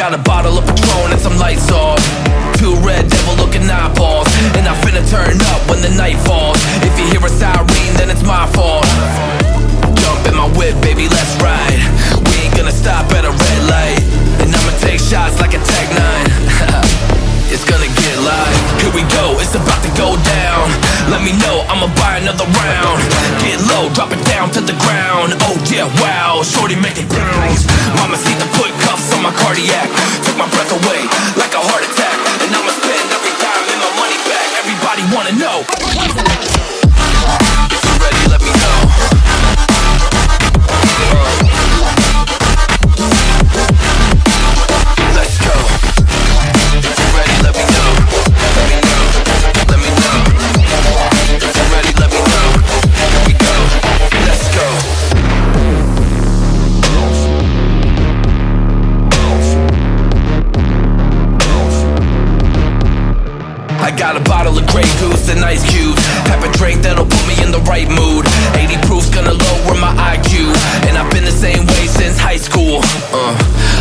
got a bottle of Patron and some lights off, two red devil looking eyeballs, and I finna turn up when the night falls. If you hear a siren, then it's my fault. Jump in my whip, baby, let's ride. We ain't gonna stop at a red light, and I'ma take shots like a Tech 9. It's gonna get live. Here we go, it's about to go down. Let me know, I'ma buy another round. Get low, drop it down to the ground. Oh yeah, wow, shorty make it bounce. Mama see the put cuffs on my cardiac. Took my breath away like a heart attack, and I'ma spend every dime and my money back. Everybody wanna know. If you're ready, let me know. Let's go. If you're ready, let me know. Let me know. Let me know. If you're ready, let me know. Here we go. Let's go. I got a bottle of Grey Goose and ice cubes. Have a drink that'll put me in the right mood. 80 proof's gonna lower my IQ, and I've been the same way since high school.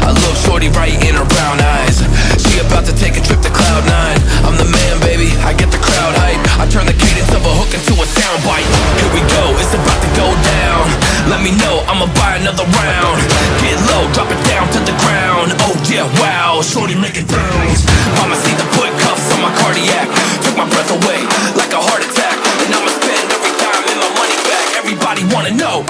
I look shorty right in her brown eyes. She about to take a trip to Cloud 9. I'm the man, baby, I get the crowd hype. I turn the cadence of a hook into a soundbite. Here we go, it's about to go down. Let me know, I'ma buy another round. Get low, drop it down to the ground. Oh yeah, wow, shorty make it bounce. Mama see the put cuffs on my cardiac. Took my breath away like a heart attack, and I'ma spend every dime and my money back. Everybody wanna know.